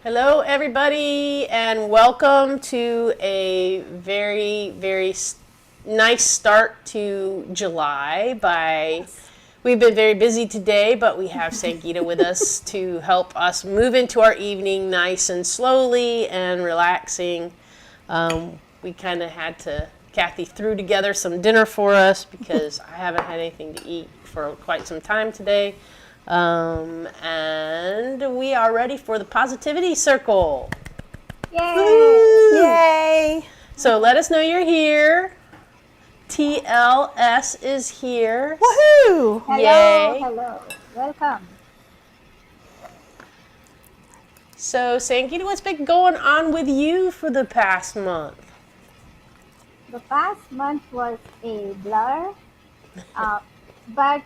Hello, everybody, and welcome to a very nice start to July. We've been very busy today, but we have Sangeeta with us to help us move into our evening nice and slowly and relaxing. We kind of Kathy threw together some dinner for us because I haven't had anything to eat for quite some time today. And we are ready for the Positivity Circle. Yay! Woo! Yay! So let us know you're here. TLS is here. Woohoo! Yay. Hello. Welcome. So, Sangeeta, what's been going on with you for the past month? The past month was a blur, but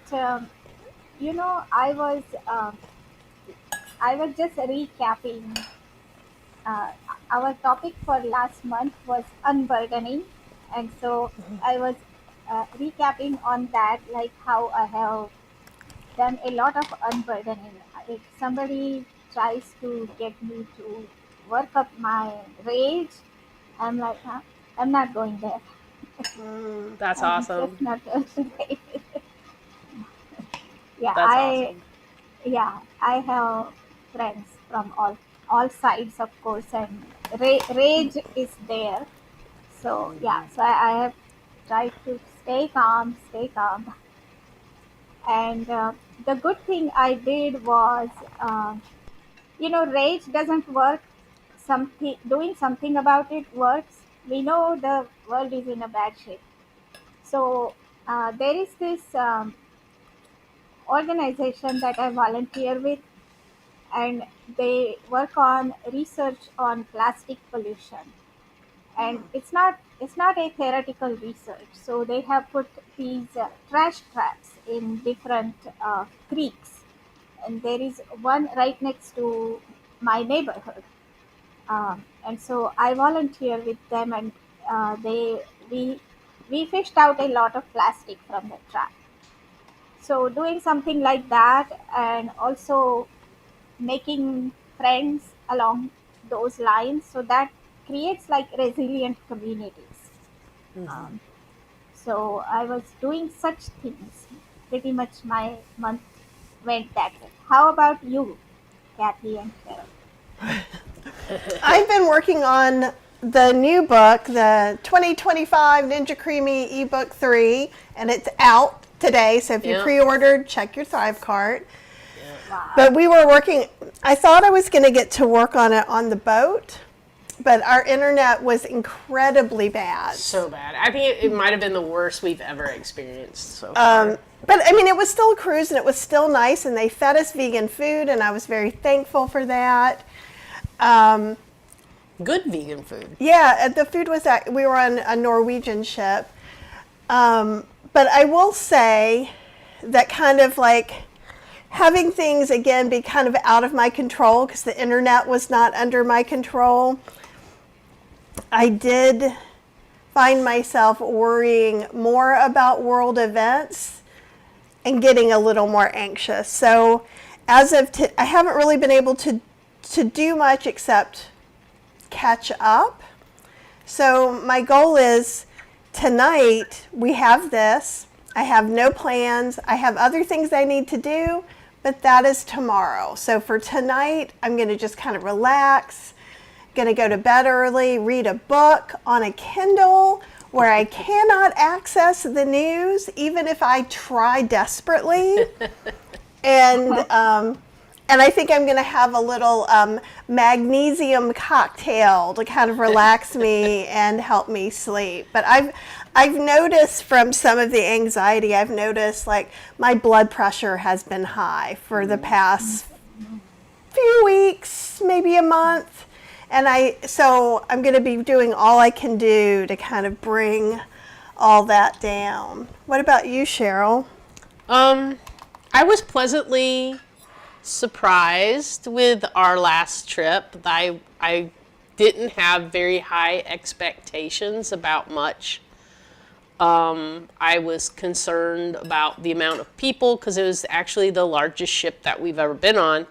I was just recapping. Uh, our topic for last month was unburdening, and so I was recapping on that, like how I have done a lot of unburdening. If somebody tries to get me to work up my rage, I'm like, huh? I'm not going there. That's I'm awesome. just not going there. yeah, That's I awesome. yeah, I have friends from all sides, of course, and rage is there. So yeah, so I have tried to stay calm, and the good thing I did was, rage doesn't work. Something doing something about it works. We know the world is in a bad shape. So there is this organization that I volunteer with, and they work on research on plastic pollution. And it's not a theoretical research. So they have put these trash traps in different creeks, and there is one right next to my neighborhood. And so I volunteer with them, and they we fished out a lot of plastic from the trap. So doing something like that, and also making friends along those lines, so that creates like resilient communities. Um, so I was doing such things. Pretty much my month went that way. How about you, Kathy and Cheryl? I've been working on the new book, the 2025 Ninja Creamy ebook 3, and it's out today. So if you Yeah. pre-ordered, check your Thrive cart. Wow. But we were working, I thought I was going to get to work on it on the boat, but our internet was incredibly bad. So bad. I think it might have been the worst we've ever experienced so far. But I mean, it was still a cruise and it was still nice, and they fed us vegan food, and I was very thankful for that. Good vegan food. Yeah, the food was we were on a Norwegian ship. But I will say that kind of like having things again be kind of out of my control because the internet was not under my control, I did find myself worrying more about world events and getting a little more anxious. So as of I haven't really been able to do much except catch up. So my goal is tonight we have this. I have no plans. I have other things I need to do, but that is tomorrow. So for tonight, I'm going to just kind of relax, going to go to bed early, read a book on a Kindle where I cannot access the news, even if I try desperately. And I think I'm going to have a little magnesium cocktail to kind of relax me and help me sleep. But I've noticed from some of the anxiety, I've noticed like my blood pressure has been high for the past few weeks, maybe a month. And so I'm going to be doing all I can do to kind of bring all that down. What about you, Cheryl? I was pleasantly surprised with our last trip. I didn't have very high expectations about much. I was concerned about the amount of people because it was actually the largest ship that we've ever been on.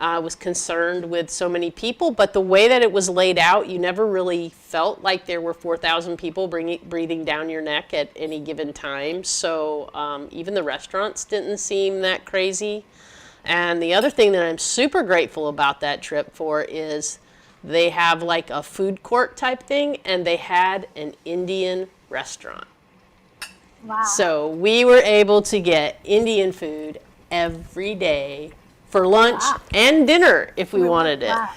I was concerned with so many people, but the way that it was laid out, you never really felt like there were 4,000 people breathing down your neck at any given time. So even the restaurants didn't seem that crazy. And the other thing that I'm super grateful about that trip for is they have like a food court type thing, and they had an Indian restaurant. Wow. So we were able to get Indian food every day for lunch and dinner if we wanted it. Wow.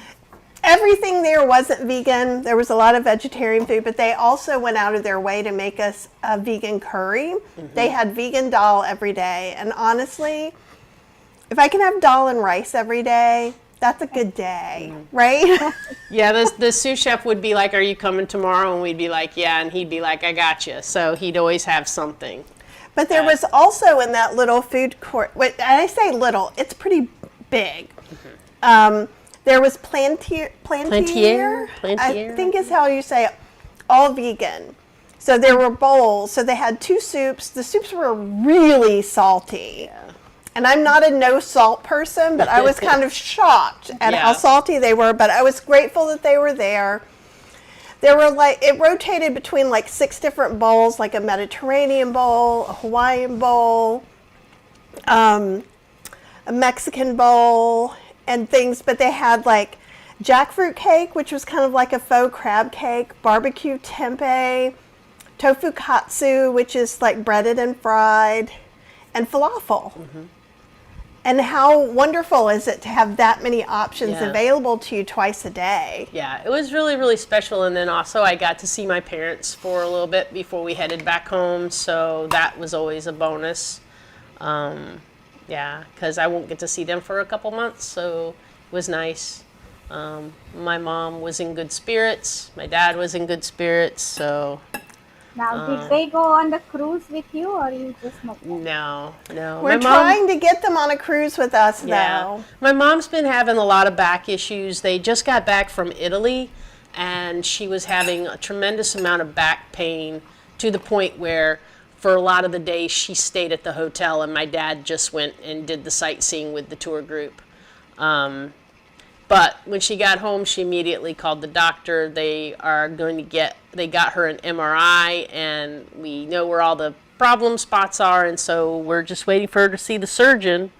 Everything there wasn't vegan. There was a lot of vegetarian food, but they also went out of their way to make us a vegan curry. They had vegan dal every day. And honestly, if I can have dal and rice every day, that's a good day, right? Yeah, the sous chef would be like, "Are you coming tomorrow?" And we'd be like, "Yeah," and he'd be like, "I got you." So he'd always have something. But there was also in that little food court, and I say little, it's pretty big. There was Plantier, I think is how you say it, all vegan. So there were bowls. So they had 2 soups. The soups were really salty. Yeah. And I'm not a no salt person, but I was kind of shocked at how Yeah. salty they were. But I was grateful that they were there. There were it rotated between 6 different bowls, like a Mediterranean bowl, a Hawaiian bowl, a Mexican bowl, and things. But they had jackfruit cake, which was kind of like a faux crab cake, barbecue tempeh, tofu katsu, which is breaded and fried, and falafel. And how wonderful is it to have that many options Yeah. available to you twice a day? Yeah, it was really, really special. And then also I got to see my parents for a little bit before we headed back home. So that was always a bonus. Yeah, because I won't get to see them for a couple months. So it was nice. My mom was in good spirits. My dad was in good spirits. So Now, did they go on the cruise with you, or you just met them? no. We're trying to get them on a cruise with us, though. My mom's been having a lot of back issues. They just got back from Italy, and she was having a tremendous amount of back pain to the point where for a lot of the days she stayed at the hotel, and my dad just went and did the sightseeing with the tour group. But when she got home, she immediately called the doctor. They got her an MRI, and we know where all the problem spots are, and so we're just waiting for her to see the surgeon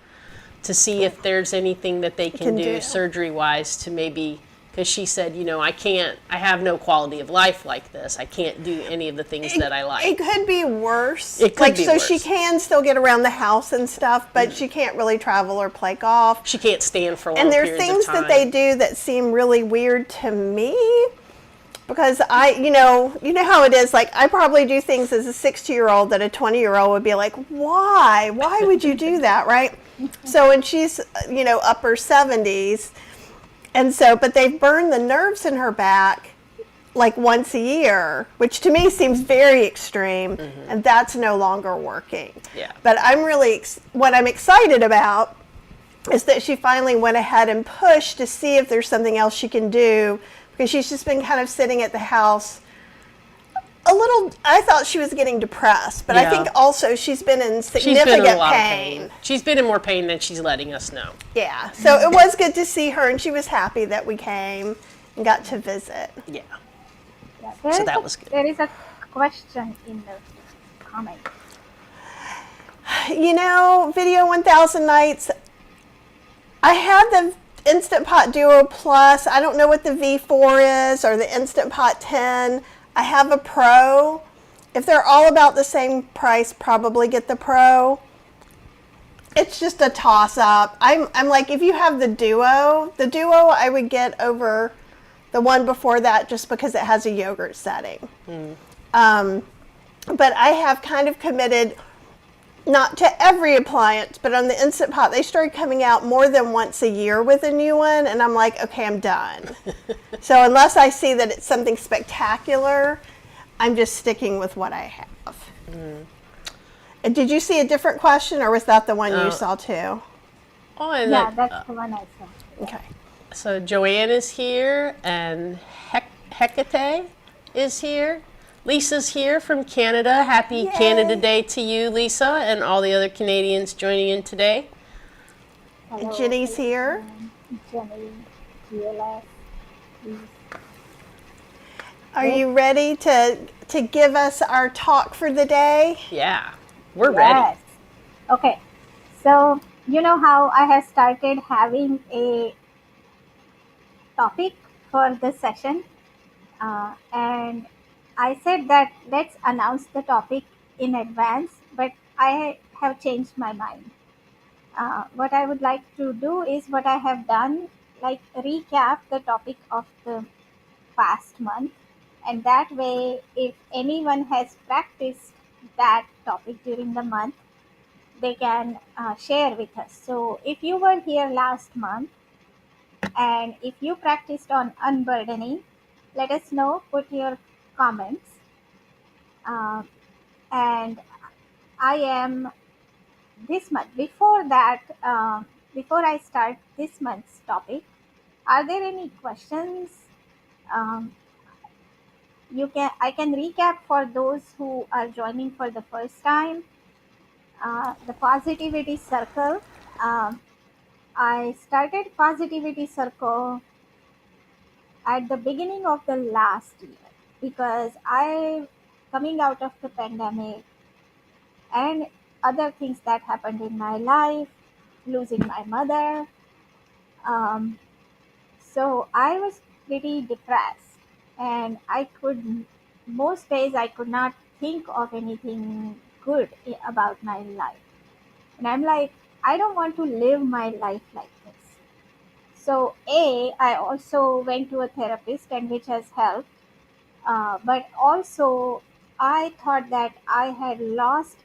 to see if there's anything that they can do surgery-wise to maybe, because she said, I have no quality of life like this. I can't do any of the things that I like. It could be worse. It could be so worse. she can still get around the house and stuff, but she can't really travel or play golf. She can't stand for long And periods there's of things time. that they do that seem really weird to me. Because you know how it is. I probably do things as a 60-year-old that a 20-year-old would be like, why? Why would you do that, right? So, and she's, upper 70s. And so, but they've burned the nerves in her back once a year, which to me seems very extreme. And that's no longer working. Yeah. But I'm really, what I'm excited about is that she finally went ahead and pushed to see if there's something else she can do, because she's just been kind of sitting at the house a little. I thought she was getting depressed, but I think also she's been in significant pain. She's been in more pain than she's letting us know. Yeah, so it was good to see her, and she was happy that we came and got to visit. Yeah. Yeah, So that was good. There is a question in the comment. Video 1000 Nights, I had the Instant Pot Duo Plus. I don't know what the V4 is or the Instant Pot 10. I have a Pro. If they're all about the same price, probably get the Pro. It's just a toss-up. I'm like, if you have the Duo I would get over the one before that just because it has a yogurt setting. But I have kind of committed, not to every appliance, but on the Instant Pot, they started coming out more than once a year with a new one, and I'm like, okay, I'm done. So unless I see that it's something spectacular, I'm just sticking with what I have. And did you see a different question, or was that the one you saw too? Oh, and Yeah, that's the one I saw. Okay. So Joanne is here, and Hecate is here. Lisa's here from Canada. Happy Yay. Canada Day to you, Lisa, and all the other Canadians joining in today. And Jenny's here. Jenny, GLS, please. Are you ready to give us our talk for the day? Yeah, we're ready. Yes. Okay. So, you know how I have started having a topic for this session? And I said that let's announce the topic in advance, but I have changed my mind. What I would like to do is what I have done, like recap the topic of the past month, and that way, if anyone has practiced that topic during the month, they can share with us. So, if you were here last month and if you practiced on unburdening, let us know, put your comments. Uh, and I am this month. Before that, before I start this month's topic, are there any questions? Um, I can recap for those who are joining for the first time. The positivity circle. Um, I started positivity circle at the beginning of the last year because I coming out of the pandemic and other things that happened in my life, losing my mother. Um, so I was pretty depressed, and most days I could not think of anything good about my life. And I'm like, I don't want to live my life like this. So, I also went to a therapist, and which has helped. But also, I thought that I had lost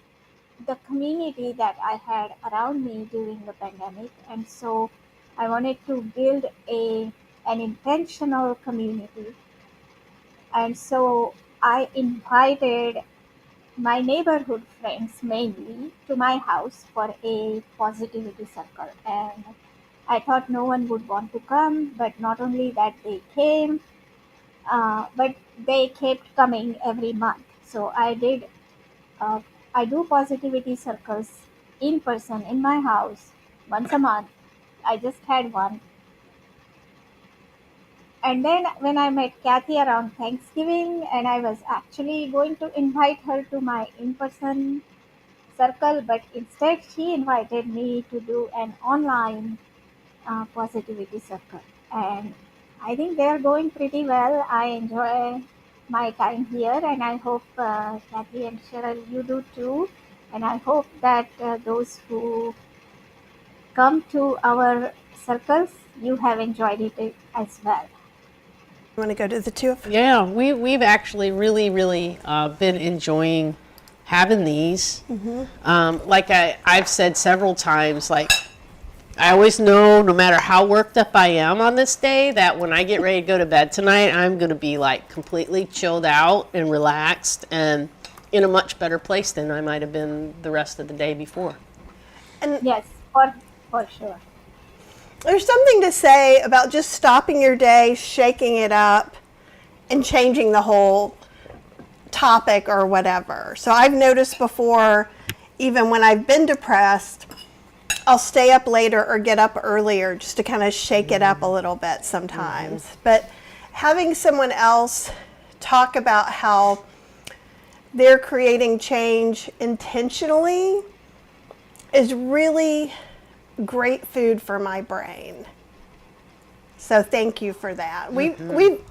the community that I had around me during the pandemic, and so I wanted to build an intentional community. And so I invited my neighborhood friends mainly to my house for a positivity circle, and I thought no one would want to come, but not only that, they came, but they kept coming every month. So uh, I do positivity circles in person in my house once a month. I just had one. And then when I met Kathy around Thanksgiving, and I was actually going to invite her to my in person circle, but instead she invited me to do an online positivity circle. And I think they are going pretty well. I enjoy my time here, and I hope Kathy and Cheryl, you do too. And I hope that those who come to our circles, you have enjoyed it as well. You want to go to the two of Yeah, we've actually really been enjoying having these. Like I've said several times, like I always know, no matter how worked up I am on this day, that when I get ready to go to bed tonight, I'm going to be like completely chilled out and relaxed and in a much better place than I might have been the rest of the day before. Yes, for sure. There's something to say about just stopping your day, shaking it up, and changing the whole topic or whatever. So I've noticed before, even when I've been depressed, I'll stay up later or get up earlier just to kind of shake it up a little bit sometimes. But having someone else talk about how they're creating change intentionally is really great food for my brain. So thank you for that.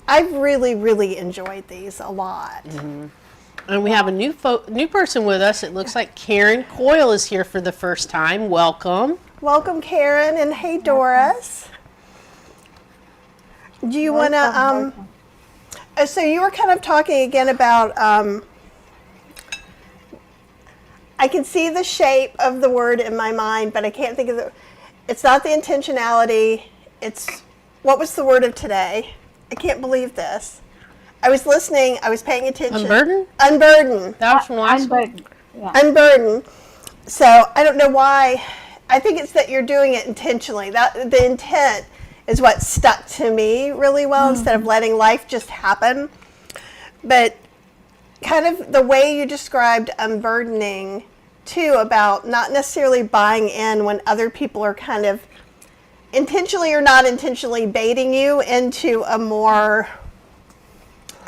I've really enjoyed these a lot. And we have a new person with us. It looks like Karen Coyle is here for the first time. Welcome. Welcome, Karen, and hey, Doris. Do you want to? So you were kind of talking again about. I can see the shape of the word in my mind, but I can't think of the. It's not the intentionality. It's what was the word of today? I can't believe this. I was listening. I was paying attention. Unburden? Unburden. That was from last week. Unburden. Yeah. Unburden. So I don't know why. I think it's that you're doing it intentionally. That the intent is what stuck to me really well instead of letting life just happen. But kind of the way you described unburdening too, about not necessarily buying in when other people are kind of intentionally or not intentionally baiting you into a more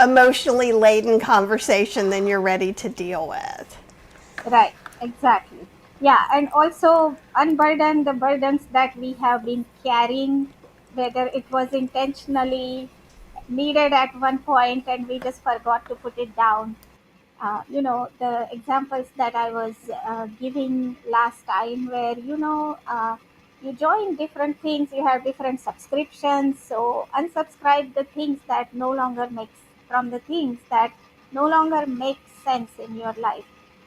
emotionally laden conversation than you're ready to deal with. Right, exactly. Yeah, and also unburden the burdens that we have been carrying, whether it was intentionally needed at one point and we just forgot to put it down. The examples that I was giving last time, where you join different things, you have different subscriptions, so unsubscribe the things that no longer makes from the things that no longer make sense in your life,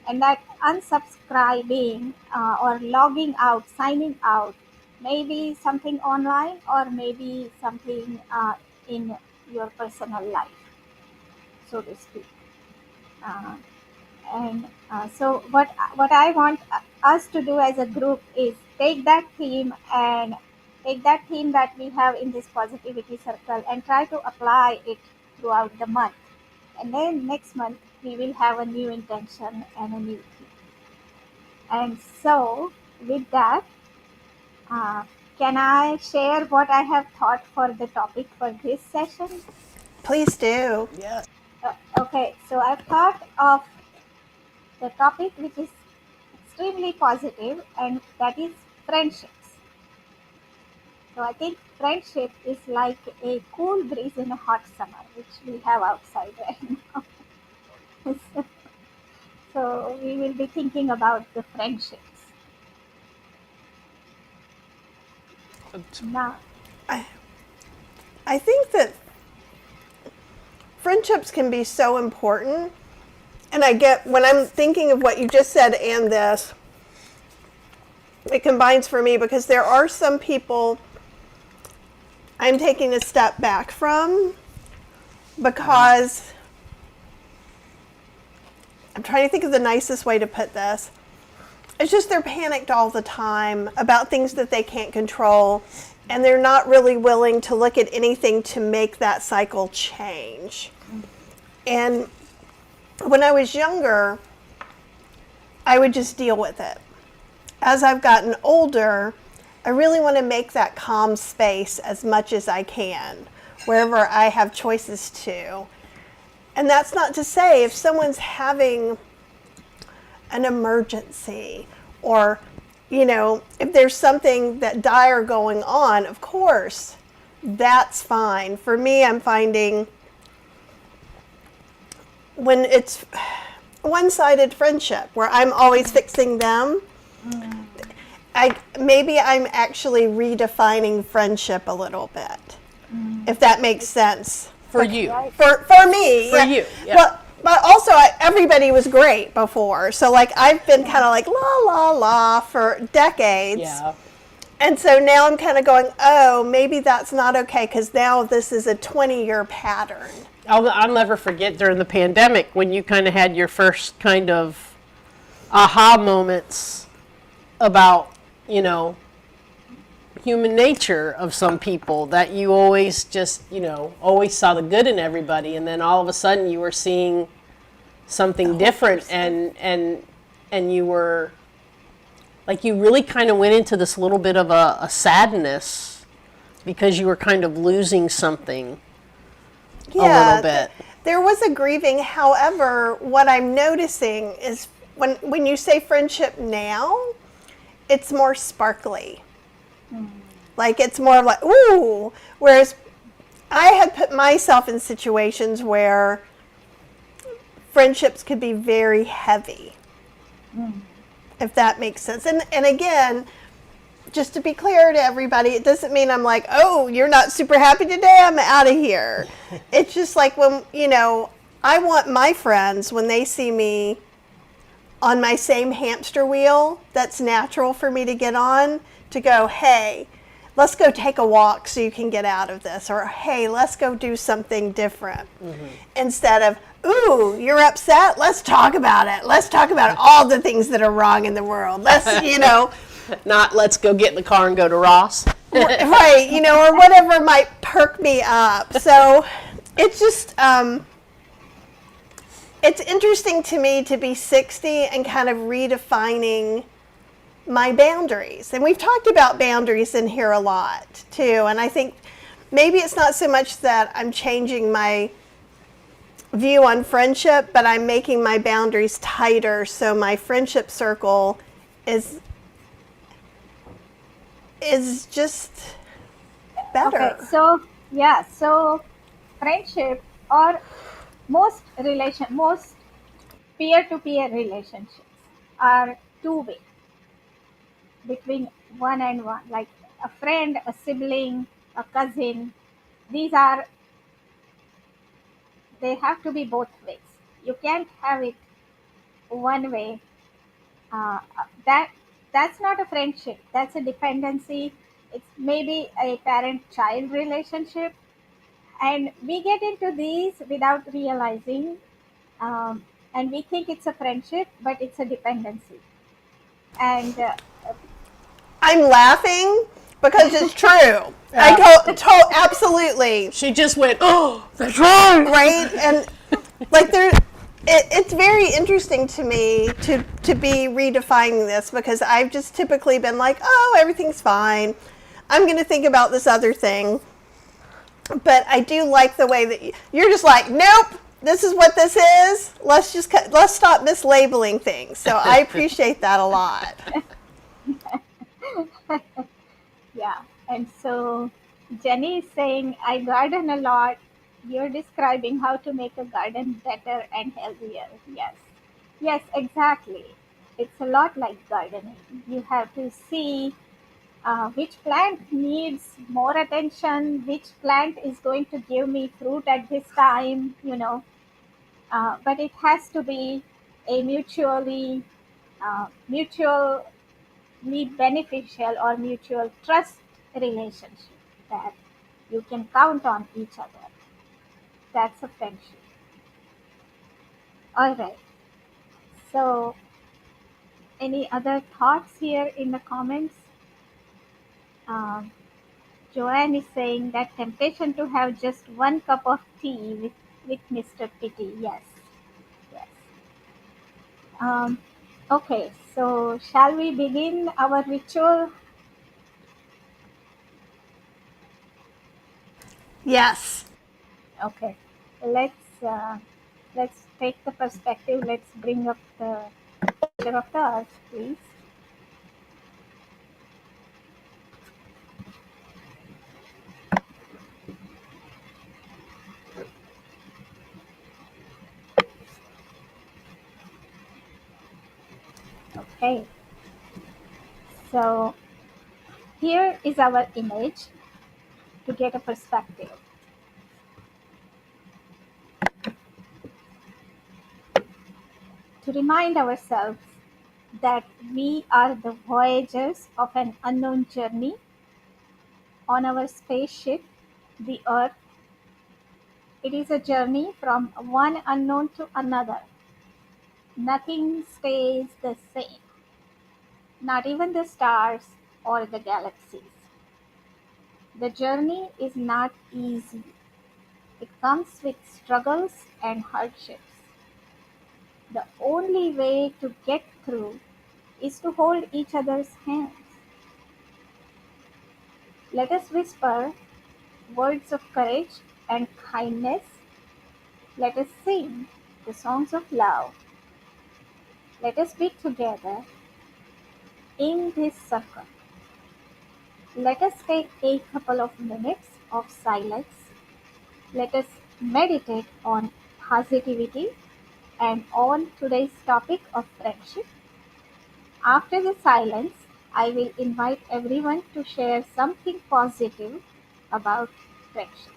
and that unsubscribing or logging out, signing out, maybe something online or maybe something in your personal life, so to speak. Uh, and what I want us to do as a group is take that theme that we have in this positivity circle and try to apply it throughout the month. And then next month we will have a new intention and a new theme. And so with that, uh, can I share what I have thought for the topic for this session? Please do. Yes. Okay, so I've thought of the topic which is extremely positive, and that is friendships. So I think friendship is like a cool breeze in a hot summer, which we have outside right now. So we will be thinking about the friendships. Now, I, I think that friendships can be so important. And I get, when I'm thinking of what you just said and this, it combines for me because there are some people I'm taking a step back from because I'm trying to think of the nicest way to put this. It's just they're panicked all the time about things that they can't control, and they're not really willing to look at anything to make that cycle change. And when I was younger, I would just deal with it. As I've gotten older, I really want to make that calm space as much as I can, wherever I have choices to. And that's not to say if someone's having an emergency or, if there's something that dire going on, of course, that's fine. For me, I'm finding when it's one-sided friendship where I'm always fixing them, maybe I'm actually redefining friendship a little bit, if that makes sense. For you. For me. For you, yeah. But also, everybody was great before. So, I've been kind of like la, la, la for decades. Yeah. And so now I'm kind of going, oh, maybe that's not okay because now this is a 20-year pattern. I'll never forget during the pandemic when you kind of had your first kind of aha moments about, human nature of some people, that you always just, always saw the good in everybody, and then all of a sudden you were seeing something different, and you were like, you really kind of went into this little bit of a sadness because you were kind of losing something a little bit. There was a grieving. However, what I'm noticing is when you say friendship now, it's more sparkly. Like, it's more like, ooh. Whereas I had put myself in situations where friendships could be very heavy, if that makes sense. And again, just to be clear to everybody, it doesn't mean I'm like, oh, you're not super happy today, I'm out of here. It's just like when, I want my friends, when they see me on my same hamster wheel that's natural for me to get on, to go, hey, let's go take a walk so you can get out of this. Or, hey, let's go do something different. Instead of, ooh, you're upset? Let's talk about it. Let's talk about all the things that are wrong in the world. Let's, Not let's go get in the car and go to Ross. right, or whatever might perk me up. So it's just, it's interesting to me to be 60 and kind of redefining my boundaries. And we've talked about boundaries in here a lot too. And I think maybe it's not so much that I'm changing my view on friendship, but I'm making my boundaries tighter so my friendship circle is just Okay, better. so yeah, so friendship or most peer-to-peer relationships are two-way between one and one, like a friend, a sibling, a cousin. These are they have to be both ways. You can't have it one way. Uh, that that's not a friendship. That's a dependency. It's maybe a parent-child relationship, and we get into these without realizing, and we think it's a friendship, but it's a dependency. And I'm laughing because it's true. Yeah. Absolutely. She just went, oh, that's right. Right? And like it's very interesting to me to be redefining this because I've just typically been like, oh, everything's fine. I'm going to think about this other thing. But I do like the way that you're just like, nope, this is what this is. Let's stop mislabeling things. So I appreciate that a lot. yeah, and so Jenny is saying, I garden a lot. You're describing how to make a garden better and healthier. Yes, yes, exactly. It's a lot like gardening. You have to see which plant needs more attention, which plant is going to give me fruit at this time, but it has to be a mutually beneficial or mutual trust relationship that you can count on each other. That's a friendship. All right. So, any other thoughts here in the comments? Um, Joanne is saying that temptation to have just one cup of tea with Mr. Pitty. Yes, yes. Um, okay, so shall we begin our ritual? Yes. Okay, let's uh, let's take the perspective. Let's bring up the picture of the earth, please. Okay, so here is our image to get a perspective. To remind ourselves that we are the voyagers of an unknown journey on our spaceship, the Earth. It is a journey from one unknown to another. Nothing stays the same, not even the stars or the galaxies. The journey is not easy. It comes with struggles and hardships. The only way to get through is to hold each other's hands. Let us whisper words of courage and kindness. Let us sing the songs of love. Let us be together in this circle. Let us take a couple of minutes of silence. Let us meditate on positivity and on today's topic of friendship. After the silence, I will invite everyone to share something positive about friendship.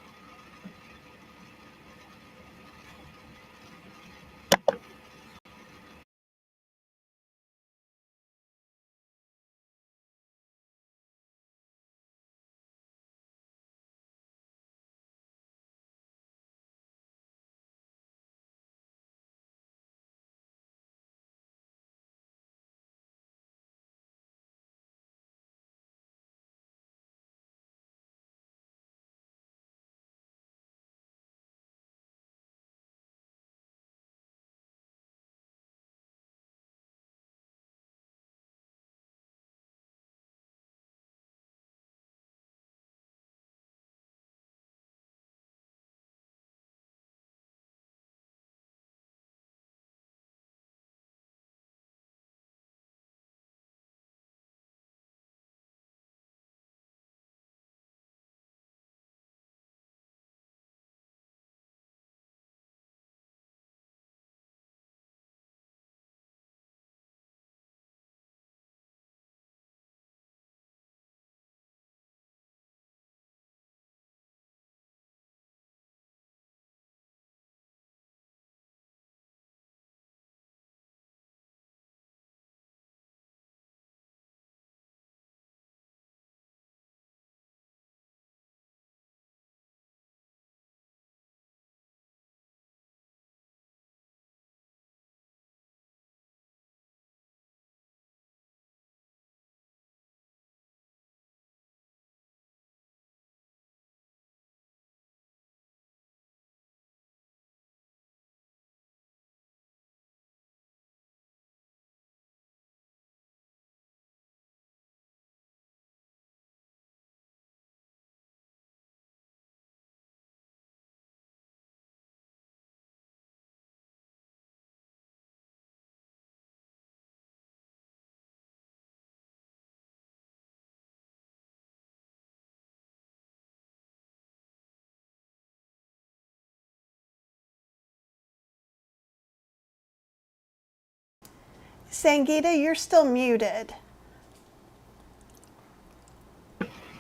Sangeeta, you're still muted.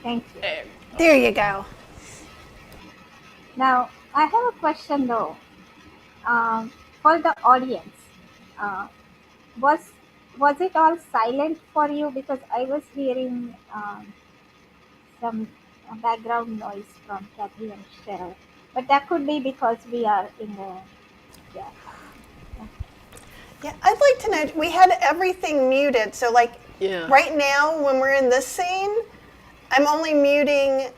Thank you. There you go. Now, I have a question though, for the audience. Uh, was was it all silent for you? Because I was hearing some background noise from Kathy and Cheryl, but that could be because we are in the yeah. Yeah, I'd like to know, we had everything muted. So like Yeah. right now when we're in this scene, I'm only muting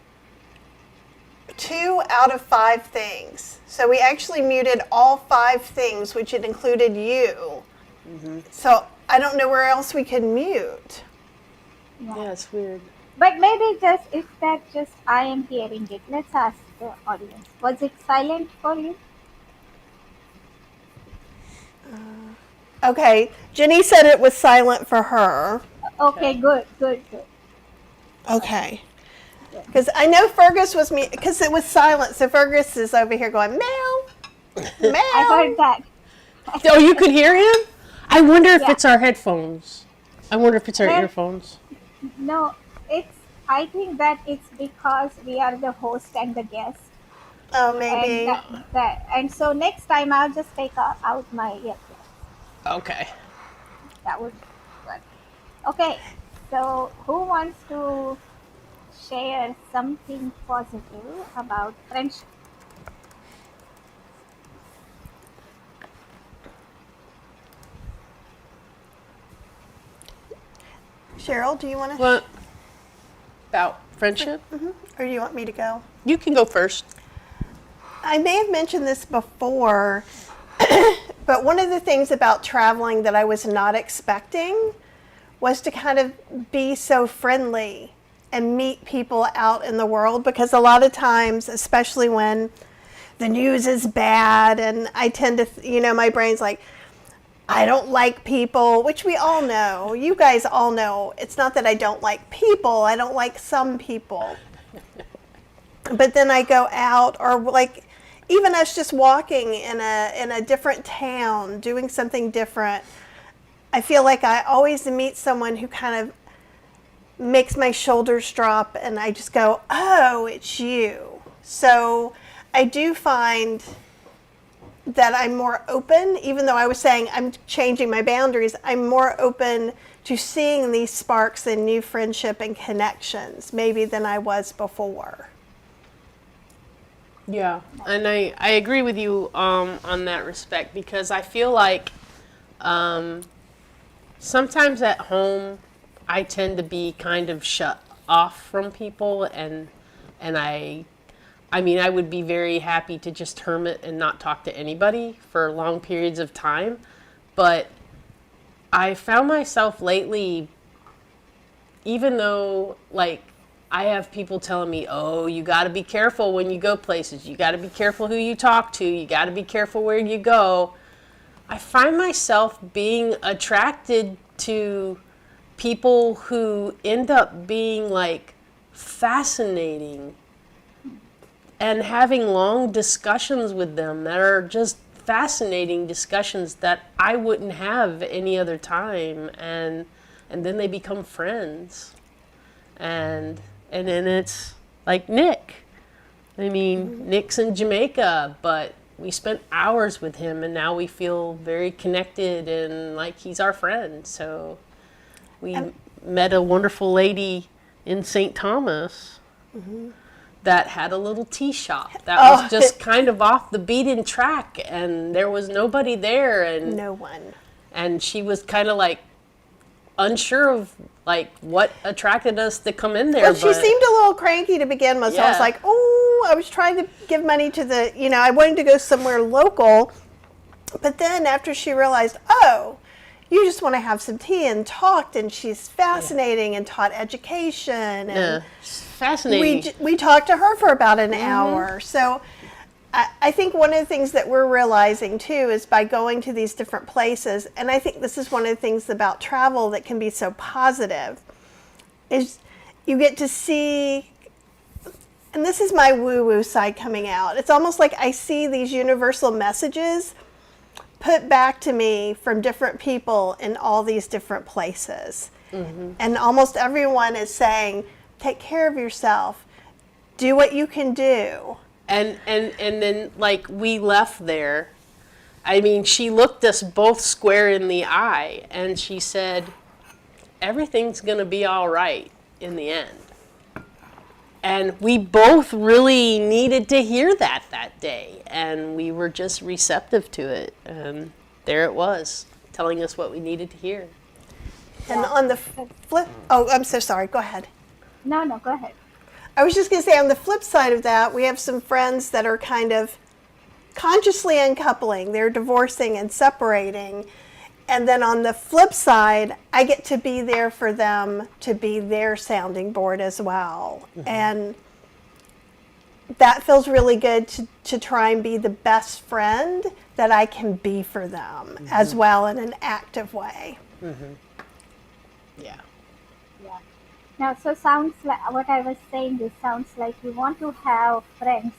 2 out of 5 things. So we actually muted all 5 things, which had included you. So I don't know where else we could mute. Yeah, it's weird. But maybe just if that just I am hearing it. Let's ask the audience. Was it silent for you? Okay, Jenny said it was silent for her. Okay, good. Okay. Because I know Fergus was because it was silent, so Fergus is over here going, meow, meow. I heard that. Oh, you could hear him? I wonder if Yeah. it's our headphones. I wonder if it's our Well- earphones. No, I think that it's because we are the host and the guest. Oh, maybe. And so next time I'll just take out my earphones. Okay. That would be good. Okay, so who wants to share something positive about friendship? Cheryl, do you want to? What about friendship? Or do you want me to go? You can go first. I may have mentioned this before, but one of the things about traveling that I was not expecting was to kind of be so friendly and meet people out in the world, because a lot of times, especially when the news is bad and I tend to, my brain's like, I don't like people, which we all know. You guys all know. It's not that I don't like people. I don't like some people. But then I go out, or like even us just walking in a different town, doing something different. I feel like I always meet someone who kind of makes my shoulders drop, and I just go, oh, it's you. So I do find that I'm more open, even though I was saying I'm changing my boundaries, I'm more open to seeing these sparks in new friendship and connections, maybe than I was before. Yeah, and I agree with you on that respect, because I feel like sometimes at home I tend to be kind of shut off from people, and I mean, I would be very happy to just hermit and not talk to anybody for long periods of time. But I found myself lately, even though, like, I have people telling me, oh, you got to be careful when you go places. You got to be careful who you talk to. You got to be careful where you go. I find myself being attracted to people who end up being, like, fascinating, and having long discussions with them that are just fascinating discussions that I wouldn't have any other time, and then they become friends, and then it's like Nick. I mean, Nick's in Jamaica, but we spent hours with him, and now we feel very connected and like he's our friend. So we met a wonderful lady in St. Thomas. That had a little tea shop that was just kind of off the beaten track, and there was nobody there, and No one. and she was kind of like unsure of like what attracted us to come in there. Well, she but seemed a little cranky to begin with, so I was Yeah. like, oh, I was trying to give money to I wanted to go somewhere local, but then after she realized, oh, you just want to have some tea, and talked, and she's fascinating and taught education, and yeah, it's fascinating. we talked to her for about an hour. So I think one of the things that we're realizing too is by going to these different places, and I think this is one of the things about travel that can be so positive, is you get to see, and this is my woo-woo side coming out, it's almost like I see these universal messages put back to me from different people in all these different places. And almost everyone is saying, take care of yourself, do what you can do. And then like we left there, I mean, she looked us both square in the eye and she said, everything's going to be all right in the end. And we both really needed to hear that day. And we were just receptive to it. And there it was, telling us what we needed to hear. And on the flip, oh, I'm so sorry, go ahead. No, go ahead. I was just going to say, on the flip side of that, we have some friends that are kind of consciously uncoupling. They're divorcing and separating. And then on the flip side, I get to be there for them, to be their sounding board as well. And that feels really good to try and be the best friend that I can be for them as well in an active way. Yeah. Yeah. Now, so sounds like what I was saying. This sounds like you want to have friends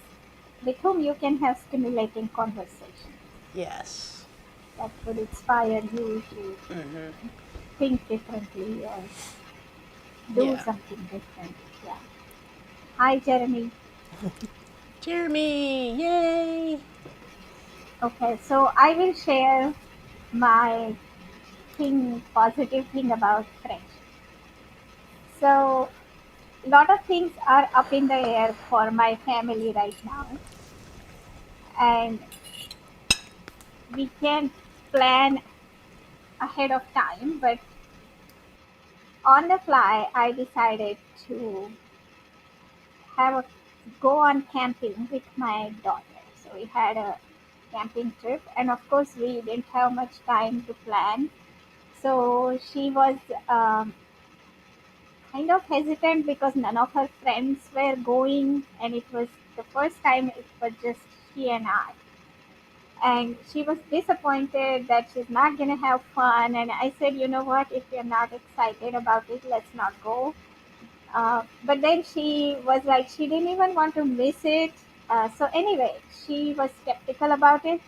with whom you can have stimulating conversation Yes. that would inspire you to think differently or do Yeah. something different. Yeah. Hi, Jeremy. Jeremy, yay! Okay, so I will share my positive thing about friendship. So, a lot of things are up in the air for my family right now, and we can't plan ahead of time. But on the fly, I decided to have a go on camping with my daughter. So we had a camping trip, and of course, we didn't have much time to plan. So she was kind of hesitant because none of her friends were going, and it was the first time it was just she and I. And she was disappointed that she's not going to have fun. And I said, you know what, if you're not excited about it, let's not go. But then she was like, she didn't even want to miss it. So, anyway, she was skeptical about it.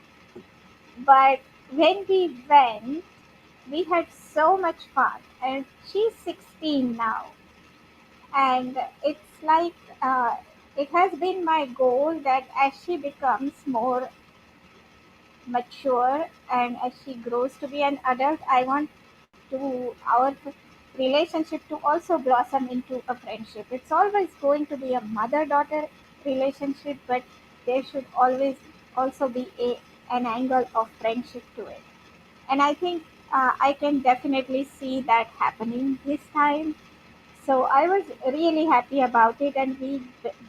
But when we went, we had so much fun. And she's 16 now. And it's like, it has been my goal that as she becomes more mature and as she grows to be an adult, I want to our relationship to also blossom into a friendship. It's always going to be a mother-daughter relationship, but there should always also be an angle of friendship to it. And I think I can definitely see that happening this time. So I was really happy about it, and we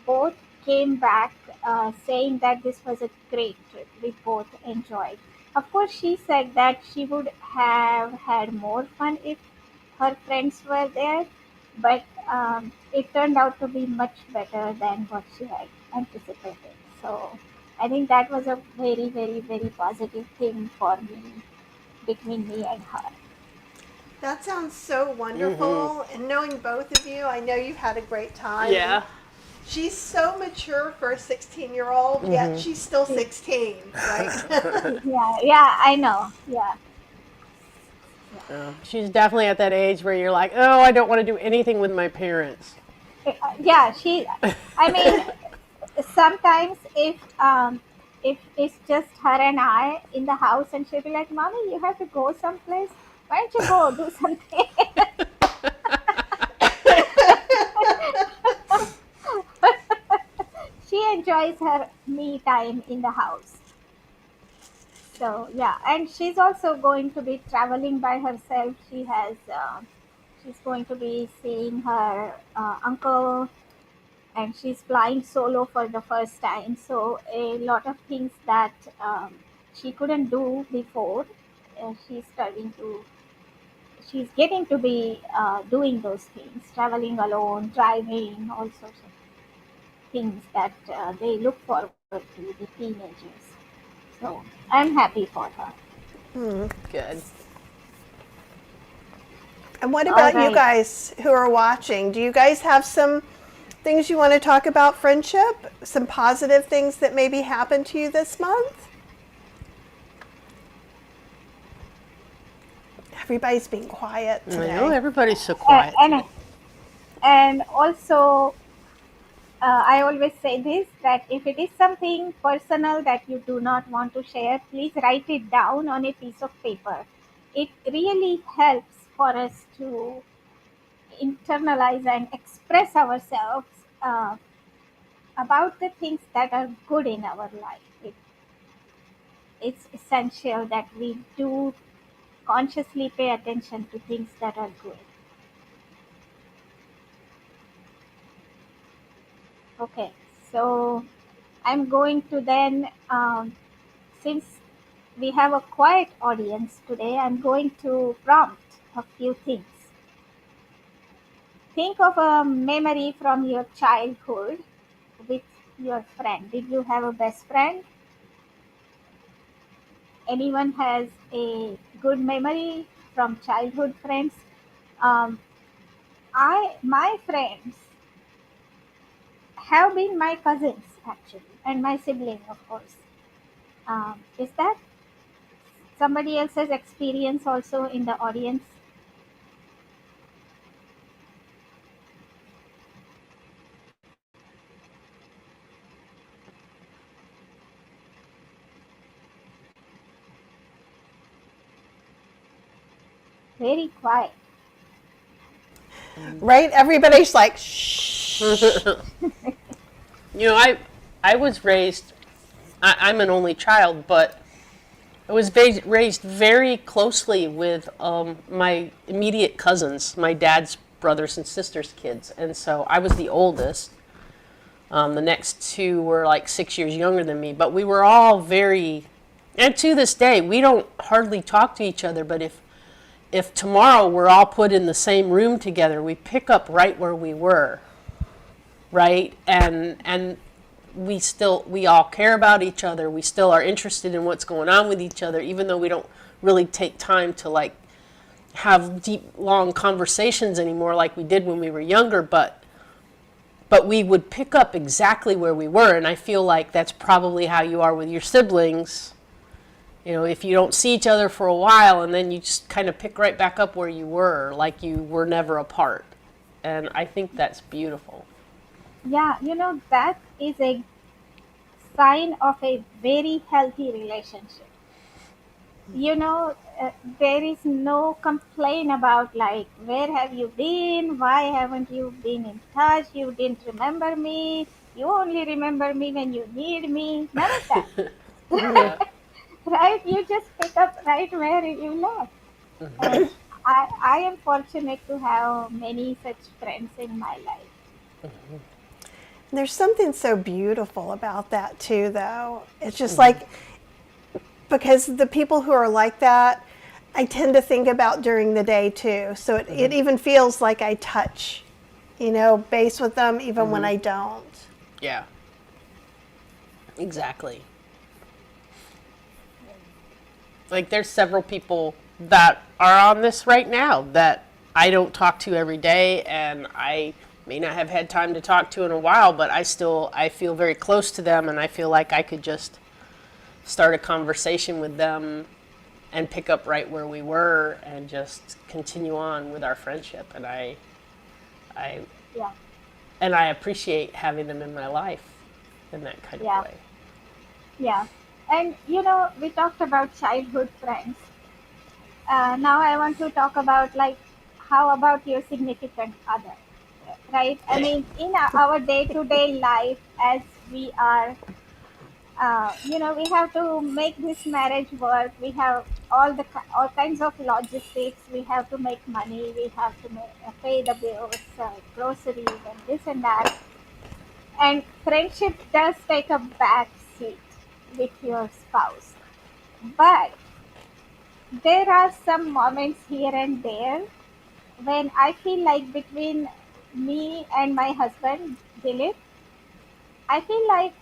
both came back saying that this was a great trip. We both enjoyed. Of course, she said that she would have had more fun if her friends were there, but it turned out to be much better than what she had anticipated. So I think that was a very, very, very positive thing for me between me and her. That sounds so wonderful. And knowing both of you, I know you've had a great time. Yeah. She's so mature for a 16-year-old, yet she's still 16, right? Yeah, I know. Yeah. She's definitely at that age where you're like, oh, I don't want to do anything with my parents. Yeah, I mean, sometimes if it's just her and I in the house, and she'll be like, "Mommy, you have to go someplace. Why don't you go do something?" She enjoys her me time in the house. So yeah, and she's also going to be traveling by herself. She's going to be seeing her uncle, and she's flying solo for the first time. So a lot of things that she couldn't do before, she's starting to. She's getting to be doing those things, traveling alone, driving, all sorts of things that they look forward to, the teenagers. So I'm happy for her. Good. And what All about you right. guys who are watching? Do you guys have some things you want to talk about friendship? Some positive things that maybe happened to you this month? everybody's being quiet I today. know everybody's so A- quiet and today. and also I always say this, that if it is something personal that you do not want to share, please write it down on a piece of paper. It really helps for us to internalize and express ourselves about the things that are good in our life. It's essential that we do consciously pay attention to things that are good. Okay, so I'm going to then, since we have a quiet audience today, I'm going to prompt a few things. Think of a memory from your childhood with your friend. Did you have a best friend? Anyone has a good memory from childhood friends? Um, my friends have been my cousins actually, and my sibling, of course. Is that somebody else's experience also in the audience? Very quiet. Right? Everybody's like, shh. You know, I was raised. I'm an only child, but I was raised very closely with my immediate cousins, my dad's brothers and sisters' kids, and so I was the oldest. The next two were like 6 years younger than me, but we were all very, and to this day, we don't hardly talk to each other. But if tomorrow we're all put in the same room together, we pick up right where we were, right? And we all care about each other. We still are interested in what's going on with each other, even though we don't really take time to like have deep, long conversations anymore like we did when we were younger. But we would pick up exactly where we were, and I feel like that's probably how you are with your siblings. You know, if you don't see each other for a while, and then you just kind of pick right back up where you were, like you were never apart. And I think that's beautiful. Yeah, that is a sign of a very healthy relationship. you know there is no complaint about, like, where have you been, why haven't you been in touch, you didn't remember me, you only remember me when you need me, none of that. Yeah. Right, you just pick up right where you left. And I am fortunate to have many such friends in my life. There's something so beautiful about that too, though. It's just like, because the people who are like that, I tend to think about during the day too. So it even feels like I touch, base with them even when I don't. Yeah. Exactly. Like there's several people that are on this right now that I don't talk to every day, and I may not have had time to talk to in a while, but I feel very close to them, and I feel like I could just start a conversation with them and pick up right where we were and just continue on with our friendship. And I Yeah, and I appreciate having them in my life in that kind of yeah, way. yeah. And we talked about childhood friends. Now I want to talk about, like, how about your significant other, right? I mean, in our day-to-day life, as we are, we have to make this marriage work. We have all kinds of logistics. We have to make money. We have to pay the bills, groceries, and this and that. And friendship does take a back seat with your spouse, but there are some moments here and there when I feel like, between me and my husband, Dilip, I feel like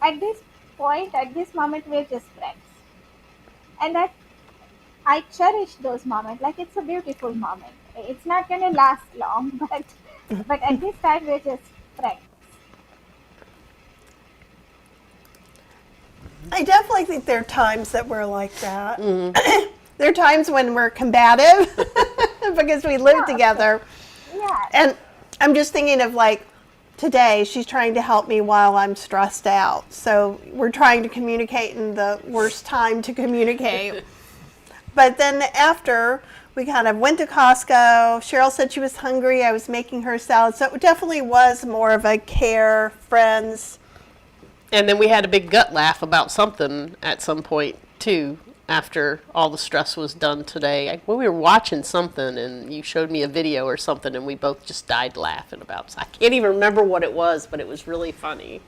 at this point, at this moment, we're just friends. And that I cherish those moments. Like, it's a beautiful moment. It's not going to last long, but at this time, we're just friends. I definitely think there are times that we're like that. There are times when we're combative because we live Yeah. together. Yeah. And I'm just thinking of like today, she's trying to help me while I'm stressed out. So we're trying to communicate in the worst time to communicate. But then after, we kind of went to Costco. Cheryl said she was hungry. I was making her salad. So it definitely was more of a care, friends. And then we had a big gut laugh about something at some point too. After all the stress was done today, we were watching something, and you showed me a video or something, and we both just died laughing about it. I can't even remember what it was, but it was really funny.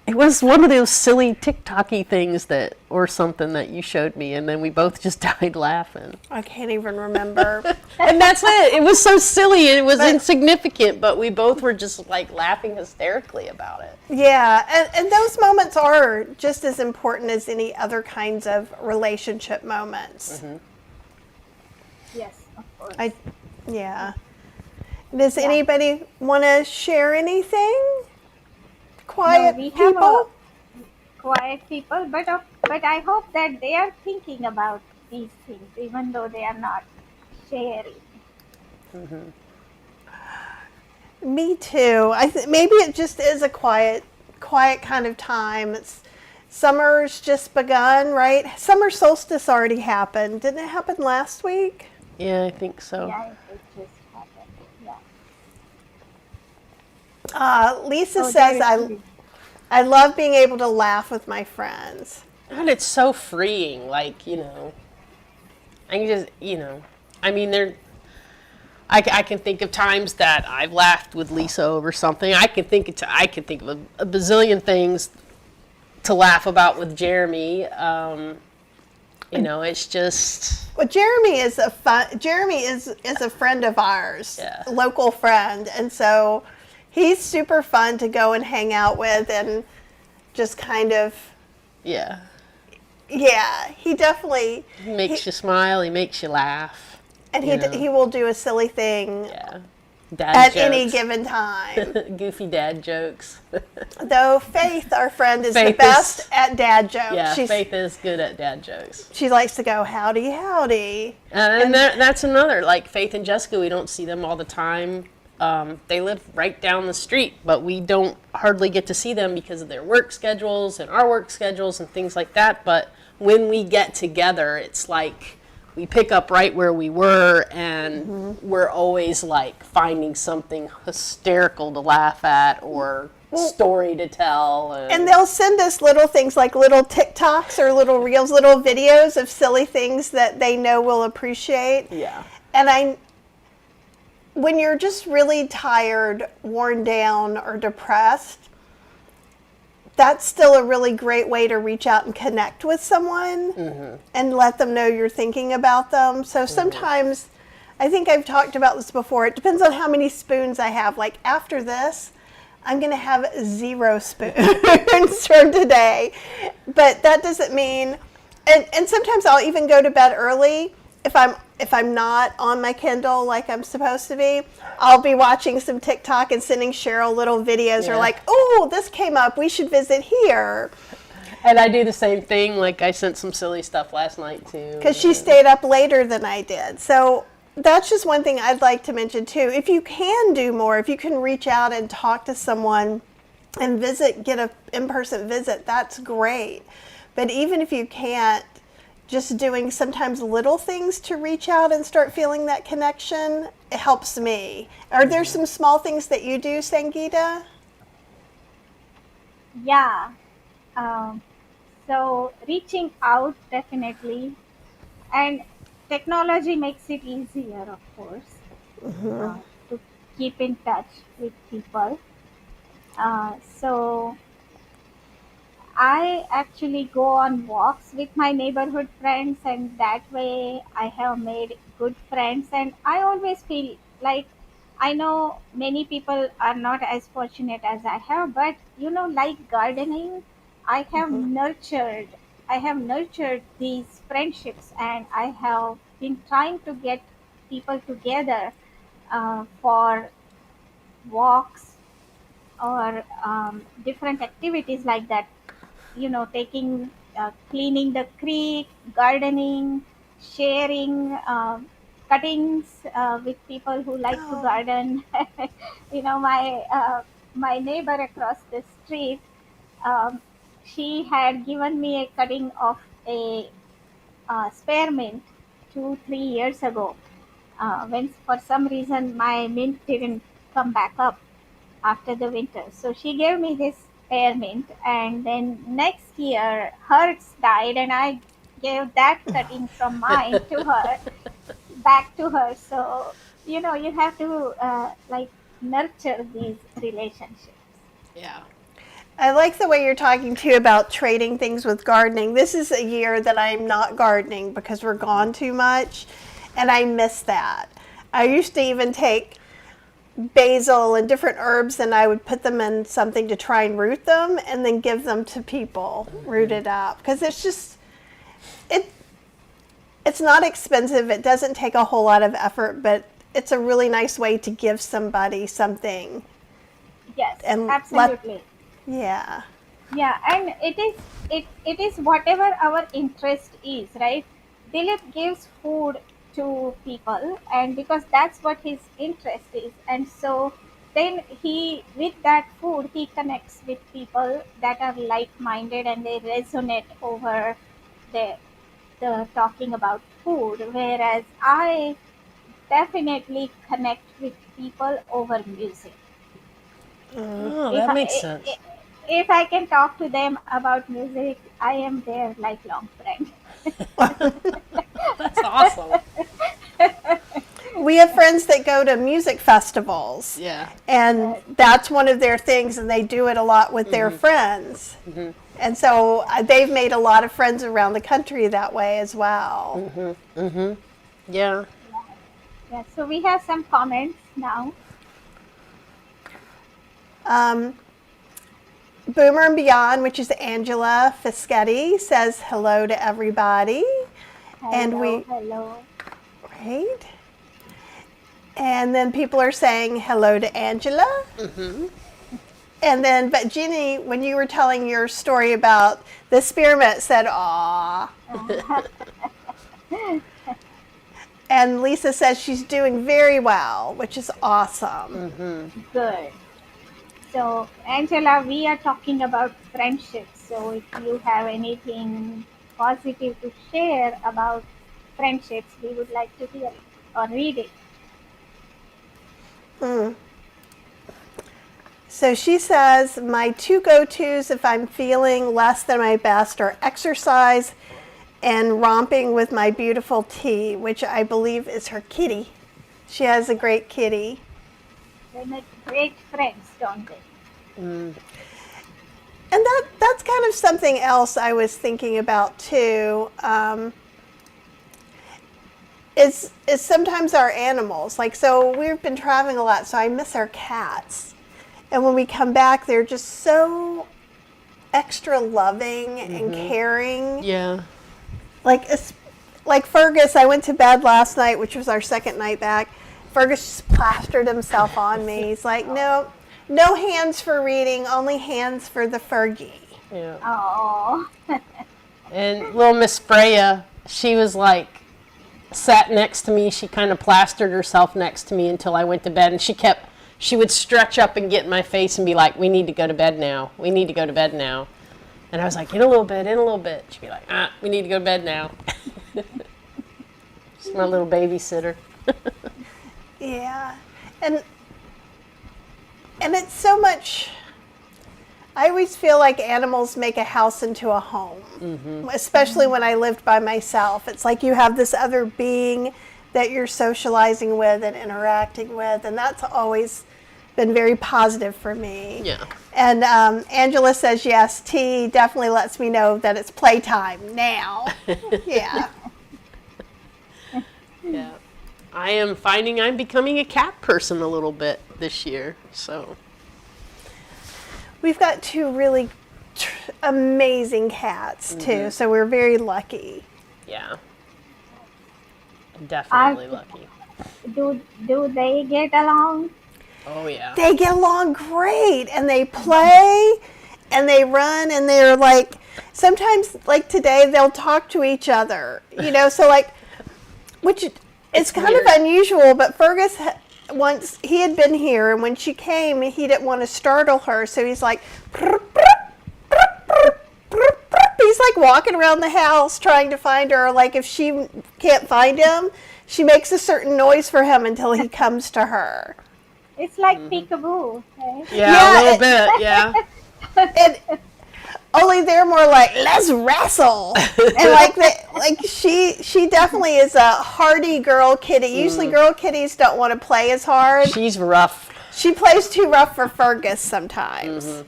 It was one of those silly TikTok-y things or something that you showed me, and then we both just died laughing. I can't even remember. And that's it. It was so silly, and it was insignificant, but we both were just like laughing hysterically about it. Yeah, and those moments are just as important as any other kinds of relationship moments. Mm-hmm. Yes, of course. Yeah. Does anybody want to share anything? Quiet No, we have people? quiet people, but I hope that they are thinking about these things, even though they are not sharing. Me too. Maybe it just is a quiet kind of time. Summer's just begun, right? Summer solstice already happened. Didn't it happen last week? Yeah, I think so. Yeah, it just happened. Yeah. Lisa So says, there is- I love being able to laugh with my friends. And it's so freeing, like, I can just, I mean, I can think of times that I've laughed with Lisa over something. I can think of a bazillion things to laugh about with Jeremy. It's just, Well, Jeremy is a friend of ours, Yeah. a local friend, and so he's super fun to go and hang out with, and just kind of, yeah, he definitely, he makes you smile, he makes you laugh. and you know. he will do a silly thing Yeah. Dad at jokes. any given time. Goofy dad jokes. Though Faith, our friend, is the Faith best is- at dad jokes. Yeah, Faith is good at dad jokes. She likes to go, howdy, howdy. And that's another, like Faith and Jessica, we don't see them all the time. They live right down the street, but we don't hardly get to see them because of their work schedules and our work schedules and things like that. But when we get together, it's like we pick up right where we were, and we're always like finding something hysterical to laugh at or story to tell. And they'll send us little things like little TikToks or little reels, little videos of silly things that they know we'll appreciate. Yeah. And when you're just really tired, worn down, or depressed, that's still a really great way to reach out and connect with someone and let them know you're thinking about them. So sometimes, I think I've talked about this before, it depends on how many spoons I have. Like after this, I'm going to have 0 spoons for today. But that doesn't mean, and sometimes I'll even go to bed early if I'm not on my Kindle like I'm supposed to be. I'll be watching some TikTok and sending Cheryl little videos or Yeah. like, oh, this came up, we should visit here. And I do the same thing. Like I sent some silly stuff last night too. Because she stayed up later than I did. So that's just one thing I'd like to mention too. If you can do more, if you can reach out and talk to someone and get an in-person visit, that's great. But even if you can't, just doing sometimes little things to reach out and start feeling that connection, it helps me. Are there some small things that you do, Sangeeta? Yeah. So reaching out definitely, and technology makes it easier, of course, to keep in touch with people. So I actually go on walks with my neighborhood friends, and that way I have made good friends. And I always feel like I know many people are not as fortunate as I have, but like gardening, I have nurtured. I have nurtured these friendships, and I have been trying to get people together for walks or different activities like that, taking cleaning the creek, gardening, sharing cuttings with people who like to Oh. garden. My neighbor across the street, um, she had given me a cutting of a spearmint 2 3 years ago, when for some reason my mint didn't come back up after the winter. So she gave me this spearmint, and then next year hers died, and I gave that cutting from mine to her, back to her. So you have to like nurture these relationships. Yeah. I like the way you're talking too about trading things with gardening. This is a year that I'm not gardening because we're gone too much, and I miss that. I used to even take basil and different herbs and I would put them in something to try and root them and then give them to people rooted up because it's just it it's not expensive. It doesn't take a whole lot of effort, but it's a really nice way to give somebody something Yes, and let absolutely. yeah. Yeah, and it is whatever our interest is, right? Dilip gives food to people, and because that's what his interest is, and so then he, with that food, he connects with people that are like-minded, and they resonate over the the talking about food. Whereas I definitely connect with people over music. Oh, if that makes I, sense. if I can talk to them about music, I am their lifelong friend. That's awesome. We have friends that go to music festivals Yeah. and that's one of their things and they do it a lot with their friends. And so they've made a lot of friends around the country that way as well. Yeah. Yeah, so we have some comments now. Um, Boomer and Beyond, which is Angela Fischetti, says hello to everybody. And Hello, we, hello. right? And then people are saying hello to Angela. And then, but Jeannie, when you were telling your story about the spearmint, said, "Aw." And Lisa says she's doing very well, which is awesome. Good. So, Angela, we are talking about friendships. So, if you have anything positive to share about friendships, we would like to hear it or read it. So she says, my two go-tos if I'm feeling less than my best are exercise and romping with my beautiful tea, which I believe is her kitty. She has a great kitty. They make great friends, don't they? And that's kind of something else I was thinking about too. Is sometimes our animals. Like, so we've been traveling a lot, so I miss our cats. And when we come back, they're just so extra loving and caring. Yeah. Like Fergus, I went to bed last night, which was our second night back. Fergus just plastered himself on me. He's like, no, no hands for reading, only hands for the Fergie. Yeah. Oh, And little Miss Freya, she was like, sat next to me. She kind of plastered herself next to me until I went to bed. And she would stretch up and get in my face and be like, we need to go to bed now. We need to go to bed now. And I was like, in a little bit, in a little bit. She'd be like, we need to go to bed now. She's my little babysitter. Yeah. And it's so much, I always feel like animals make a house into a home, especially when I lived by myself. It's like you have this other being that you're socializing with and interacting with, and that's always been very positive for me. Yeah. And Angela says, yes, tea definitely lets me know that it's playtime now. Yeah. Yeah. I am finding I'm becoming a cat person a little bit this year. So. We've got two really amazing cats, too, so we're very lucky. Yeah. Definitely lucky. do they get along? Oh, yeah. They get along great, and they play, and they run, and they're like, sometimes, like today, they'll talk to each other, so like, which it's kind weird. of unusual, but Fergus, once he had been here, and when she came, he didn't want to startle her, so he's like, he's like walking around the house trying to find her. Like if she can't find him, she makes a certain noise for him until he comes to her. It's like peekaboo, right? Yeah, a little bit. Yeah. And only they're more like, let's wrestle. And like she definitely is a hardy girl kitty. Usually girl kitties don't want to play as hard. She's rough. She plays too rough for Fergus sometimes.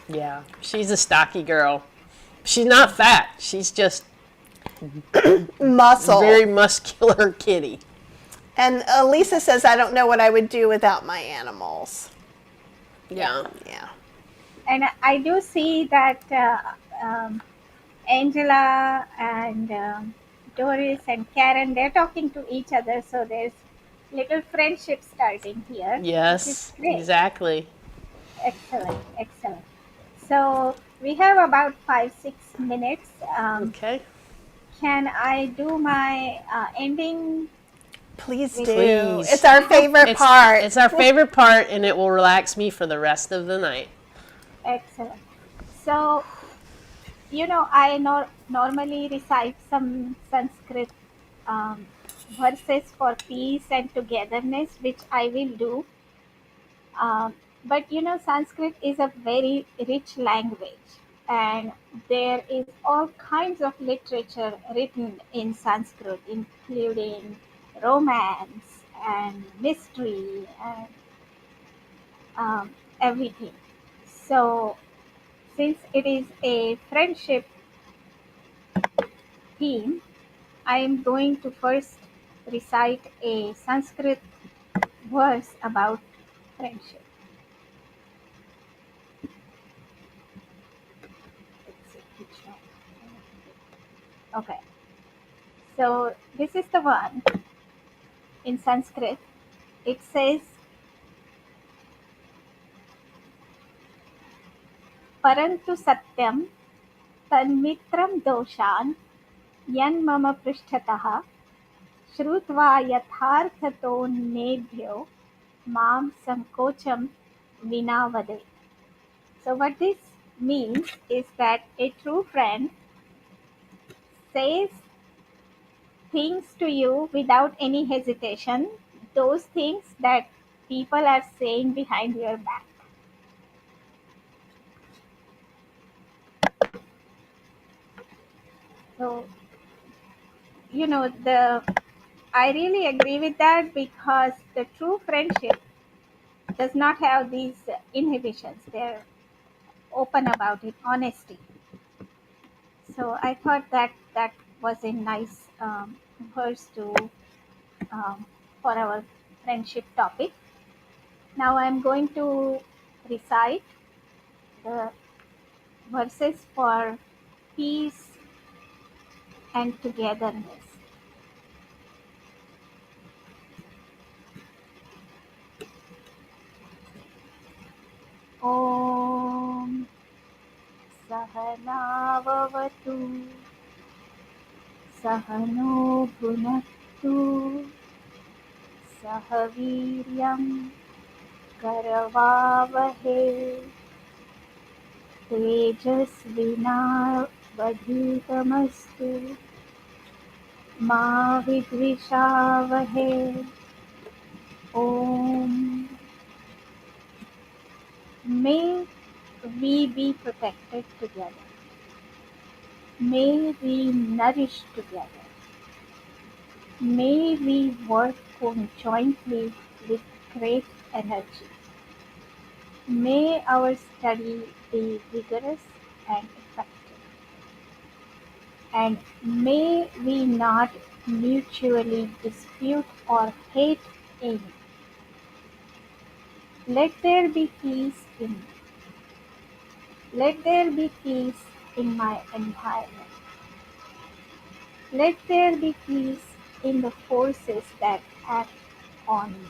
Yeah. She's a stocky girl. She's not fat. She's just Muscle. very muscular kitty. And Lisa says, I don't know what I would do without my animals. Yeah. Yeah. And I do see that Angela and Doris and Karen, they're talking to each other. So there's little friendship starting here. Which is Yes, great. exactly. Excellent, excellent. So we have about 5-6 minutes. Okay. Can I do my ending? Please do. Please. It's our favorite part. It's our favorite part, and it will relax me for the rest of the night. Excellent. So, I normally recite some Sanskrit verses for peace and togetherness, which I will do. But Sanskrit is a very rich language, and there is all kinds of literature written in Sanskrit, including romance and mystery and everything. So, since it is a friendship theme, I am going to first recite a Sanskrit verse about friendship. Let's see which one. Okay, so this is the one in Sanskrit. It says, Parantu satyam tanmitram doshan yan mama prishthatah shrutva yatharthatonebhyo mam sankocham vinavade. So what this means is that a true friend says things to you without any hesitation, those things that people are saying behind your back. So, the I really agree with that, because the true friendship does not have these inhibitions. They're open about it, honesty. So I thought that that was a nice verse to for our friendship topic. Now I'm going to recite the verses for peace and togetherness. Om Sahanavavatu Sahano Bhunaktu Sahaviryam Karavavahe Tejasvinavadhitamastu Ma Vidvishavahe. Om. May we be protected together. May we nourish together. May we work conjointly with great energy. May our study be vigorous and effective. And may we not mutually dispute or hate any. Let there be peace in me. Let there be peace in my environment. Let there be peace in the forces that act on me.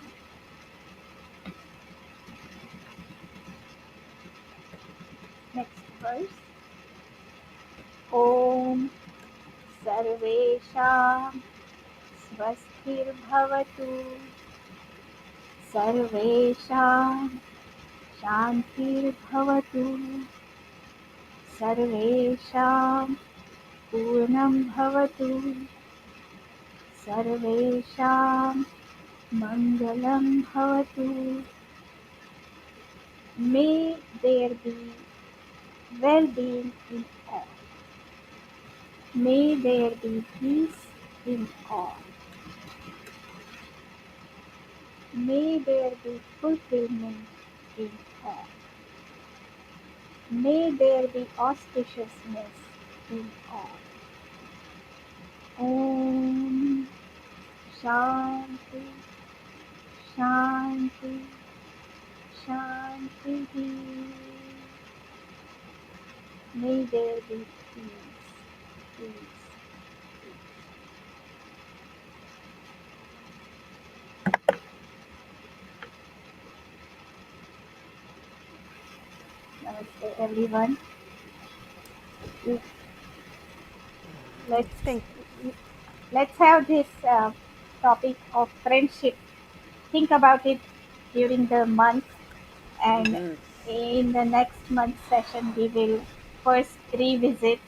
Next verse. ॐ सर्वेषां स्वस्तिर्भवतु, सर्वेषां शान्तिर्भवतु, सर्वेषां पूर्णं भवतु, सर्वेषां मङ्गलं भवतु. May there be well-being in all. May there be peace in all. May there be fulfillment in all. May there be auspiciousness in all. Om Shanti Shanti Shanti. May there be peace, peace. Namaste everyone. Let's Thank let's have this topic of friendship. Think about it during the month, and in the next month session we will first revisit,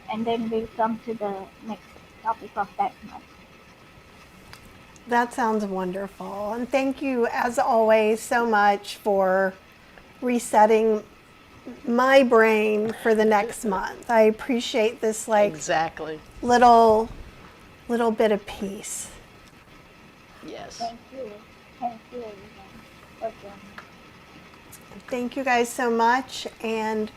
and then we'll come to the next topic of that month. That sounds wonderful. And thank you, as always, so much for resetting my brain for the next month. I appreciate this Exactly. little bit of peace. Yes. Thank you everyone for joining. Thank you guys so much. And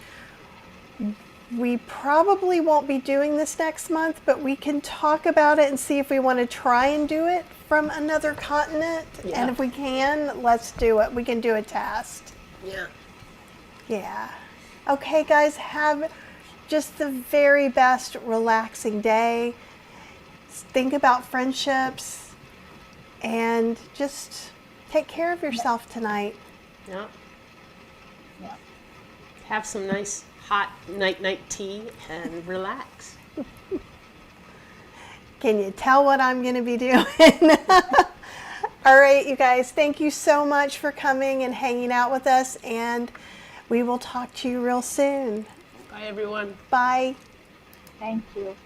we probably won't be doing this next month, but we can talk about it and see if we want to try and do it from another continent. Yeah. And if we can, let's do it. We can do a test. Yeah. Yeah. Okay, guys, have just the very best relaxing day. Think about friendships and just take care of yourself tonight. Yeah. Yeah. Have some nice hot night tea and relax. Can you tell what I'm going to be doing? All right, you guys, thank you so much for coming and hanging out with us, and we will talk to you real soon. Bye, everyone. Bye. Thank you.